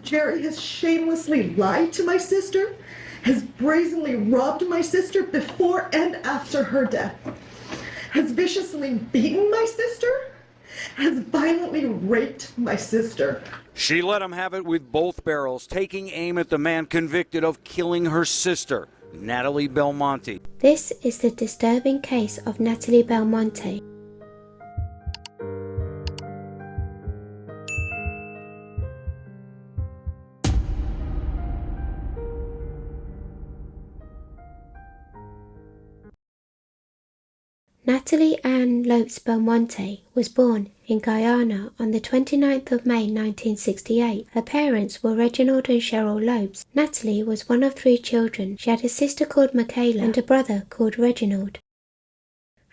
Jerry has shamelessly lied to my sister, has brazenly robbed my sister before and after her death, has viciously beaten my sister, has violently raped my sister. She let him have it with both barrels, taking aim at the man convicted of killing her sister, Natalie Belmonte. This is the disturbing case of Natalie Belmonte. Natalie Ann Lopes Belmonte was born in Guyana on the 29th of May 1968. Her parents were Reginald and Cheryl Lopes. Natalie was one of 3 children. She had a sister called Michaela and a brother called Reginald.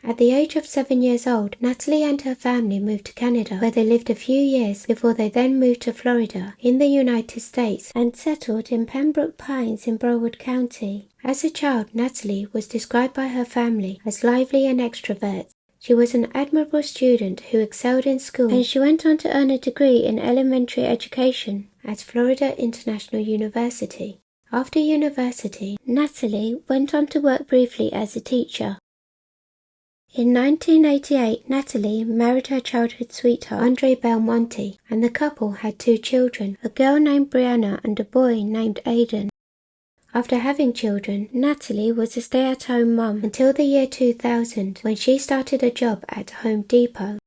At the age of 7 years old, Natalie and her family moved to Canada, where they lived a few years before they then moved to Florida in the United States and settled in Pembroke Pines in Broward County. As a child, Natalie was described by her family as lively and extrovert. She was an admirable student who excelled in school, and she went on to earn a degree in elementary education at Florida International University. After university, Natalie went on to work briefly as a teacher. In 1988, Natalie married her childhood sweetheart, Andre Belmonte, and the couple had 2 children, a girl named Brianna and a boy named Aidan. After having children, Natalie was a stay-at-home mum until the year 2000, when she started a job at Home Depot.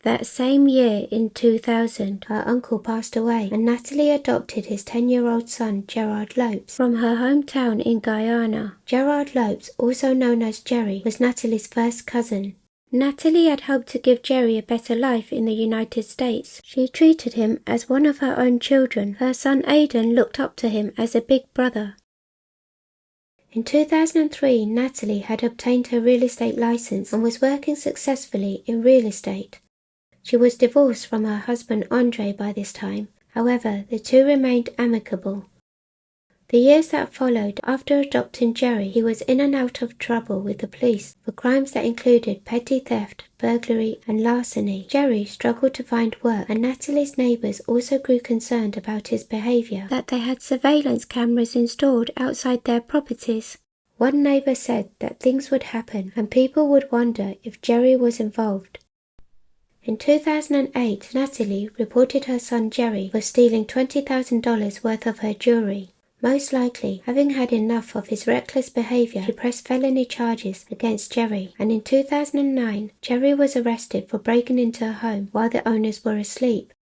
That same year, in 2000, her uncle passed away, and Natalie adopted his 10-year-old son, Gerard Lopes, from her hometown in Guyana. Gerard Lopes, also known as Jerry, was Natalie's first cousin. Natalie had hoped to give Jerry a better life in the United States. She treated him as one of her own children. Her son Aidan looked up to him as a big brother. In 2003, Natalie had obtained her real estate license and was working successfully in real estate. She was divorced from her husband Andre by this time. However, the two remained amicable. The years that followed after adopting Jerry, he was in and out of trouble with the police for crimes that included petty theft, burglary, and larceny. Jerry struggled to find work, and Natalie's neighbors also grew concerned about his behavior, that they had surveillance cameras installed outside their properties. One neighbor said that things would happen and people would wonder if Jerry was involved. In 2008, Natalie reported her son Jerry for stealing $20,000 worth of her jewelry. Most likely, having had enough of his reckless behavior, she pressed felony charges against Jerry, and in 2009, Jerry was arrested for breaking into a home while the owners were asleep.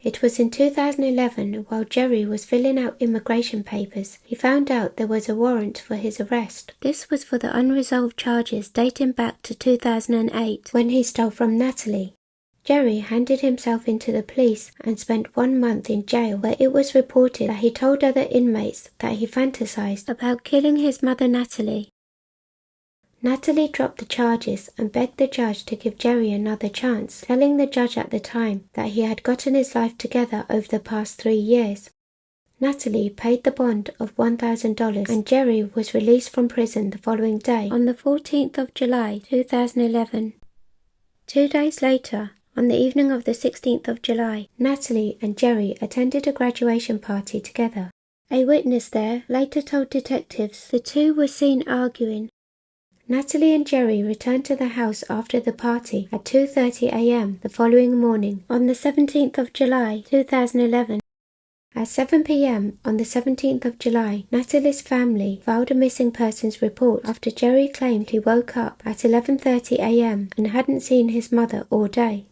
It was in 2011, while Jerry was filling out immigration papers, he found out there was a warrant for his arrest. This was for the unresolved charges dating back to 2008, when he stole from Natalie. Jerry handed himself into the police and spent 1 month in jail, where it was reported that he told other inmates that he fantasized about killing his mother Natalie. Natalie dropped the charges and begged the judge to give Jerry another chance, telling the judge at the time that he had gotten his life together over the past 3 years. Natalie paid the bond of $1,000 and Jerry was released from prison the following day, on the 14th of July 2011. 2 days later, on the evening of the 16th of July, Natalie and Jerry attended a graduation party together. A witness there later told detectives the two were seen arguing. Natalie and Jerry returned to the house after the party at 2:30 a.m. the following morning, on the 17th of July 2011. At 7 p.m. on the 17th of July, Natalie's family filed a missing persons report after Jerry claimed he woke up at 11:30 a.m. and hadn't seen his mother all day.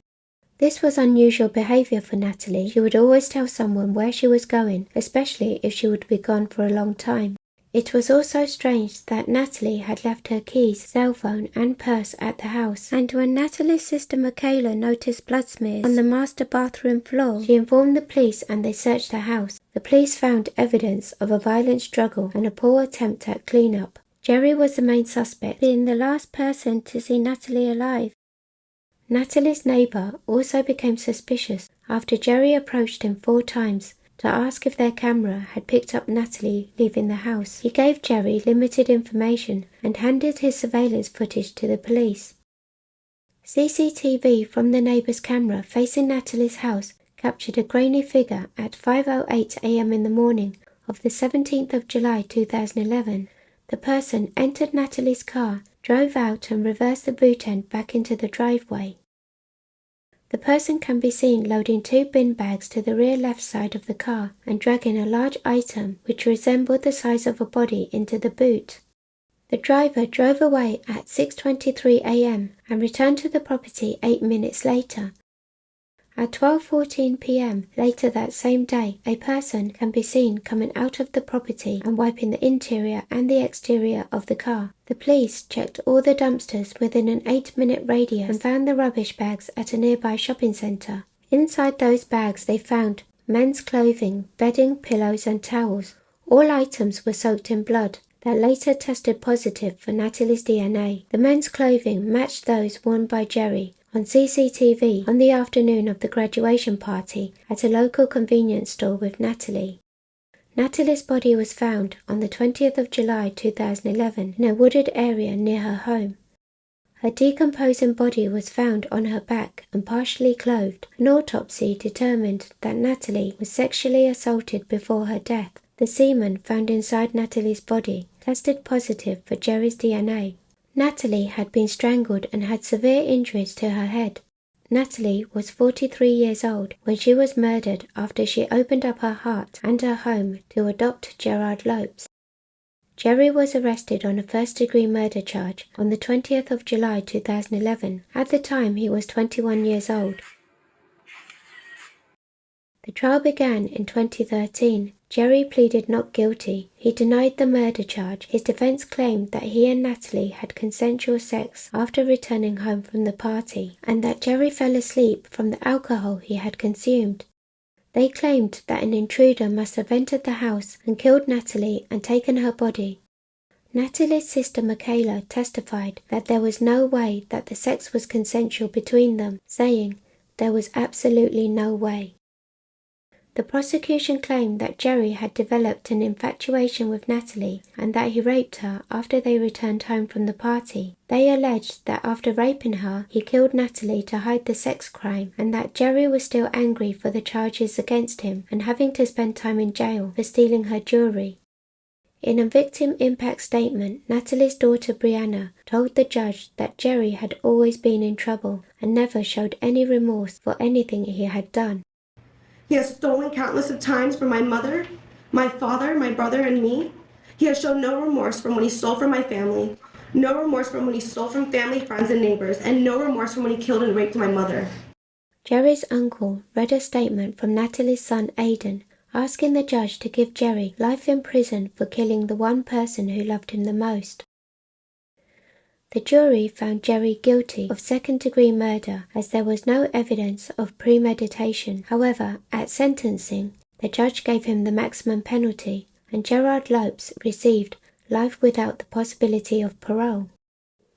This was unusual behavior for Natalie. She would always tell someone where she was going, especially if she would be gone for a long time. It was also strange that Natalie had left her keys, cell phone and purse at the house, and when Natalie's sister Michaela noticed blood smears on the master bathroom floor, she informed the police and they searched the house. The police found evidence of a violent struggle and a poor attempt at cleanup. Jerry was the main suspect, being the last person to see Natalie alive. Natalie's neighbor also became suspicious after Jerry approached him 4 times to ask if their camera had picked up Natalie leaving the house. He gave Jerry limited information and handed his surveillance footage to the police. CCTV from the neighbor's camera facing Natalie's house captured a grainy figure at 5:08 a.m. in the morning of the 17th of July 2011. The person entered Natalie's car, drove out and reversed the boot end back into the driveway. The person can be seen loading 2 bin bags to the rear left side of the car and dragging a large item which resembled the size of a body into the boot. The driver drove away at 6:23 a.m. and returned to the property 8 minutes later. At 12:14 p.m. later that same day, a person can be seen coming out of the property and wiping the interior and the exterior of the car. The police checked all the dumpsters within an 8-minute radius and found the rubbish bags at a nearby shopping centre. Inside those bags they found men's clothing, bedding, pillows and towels. All items were soaked in blood that later tested positive for Natalie's DNA. The men's clothing matched those worn by Jerry on CCTV on the afternoon of the graduation party at a local convenience store with Natalie. Natalie's body was found on the 20th of July 2011 in a wooded area near her home. Her decomposing body was found on her back and partially clothed. An autopsy determined that Natalie was sexually assaulted before her death. The semen found inside Natalie's body tested positive for Jerry's DNA. Natalie had been strangled and had severe injuries to her head. Natalie was 43 years old when she was murdered after she opened up her heart and her home to adopt Gerard Lopes. Jerry was arrested on a first-degree murder charge on the 20th of July 2011. At the time, he was 21 years old. The trial began in 2013. Jerry pleaded not guilty. He denied the murder charge. His defense claimed that he and Natalie had consensual sex after returning home from the party, and that Jerry fell asleep from the alcohol he had consumed. They claimed that an intruder must have entered the house and killed Natalie and taken her body. Natalie's sister Michaela testified that there was no way that the sex was consensual between them, saying, "There was absolutely no way." The prosecution claimed that Jerry had developed an infatuation with Natalie and that he raped her after they returned home from the party. They alleged that after raping her, he killed Natalie to hide the sex crime and that Jerry was still angry for the charges against him and having to spend time in jail for stealing her jewelry. In a victim impact statement, Natalie's daughter Brianna told the judge that Jerry had always been in trouble and never showed any remorse for anything he had done. He has stolen countless of times from my mother, my father, my brother, and me. He has shown no remorse from when he stole from my family, no remorse from when he stole from family, friends, and neighbors, and no remorse from when he killed and raped my mother. Jerry's uncle read a statement from Natalie's son Aidan, asking the judge to give Jerry life in prison for killing the one person who loved him the most. The jury found Jerry guilty of second-degree murder as there was no evidence of premeditation. However, at sentencing, the judge gave him the maximum penalty, and Gerard Lopes received life without the possibility of parole.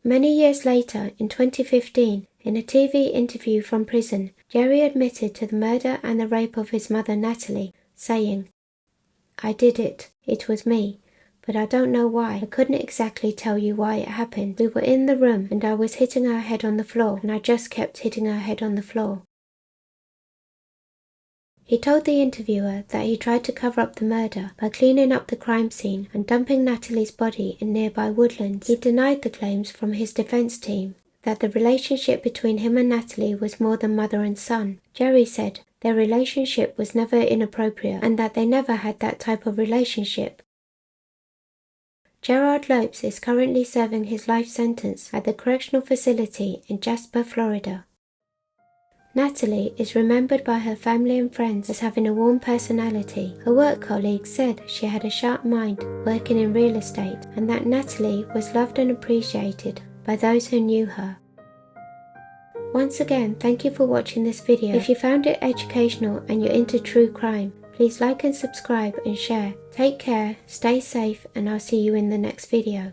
Many years later, in 2015, in a TV interview from prison, Jerry admitted to the murder and the rape of his mother Natalie, saying, "I did it. It was me. But I don't know why. I couldn't exactly tell you why it happened. We were in the room and I was hitting her head on the floor and I just kept hitting her head on the floor." He told the interviewer that he tried to cover up the murder by cleaning up the crime scene and dumping Natalie's body in nearby woodlands. He denied the claims from his defense team that the relationship between him and Natalie was more than mother and son. Jerry said their relationship was never inappropriate and that they never had that type of relationship. Gerard Lopes is currently serving his life sentence at the correctional facility in Jasper, Florida. Natalie is remembered by her family and friends as having a warm personality. Her work colleagues said she had a sharp mind working in real estate and that Natalie was loved and appreciated by those who knew her. Once again, thank you for watching this video. If you found it educational and you're into true crime, please like and subscribe and share. Take care, stay safe, and I'll see you in the next video.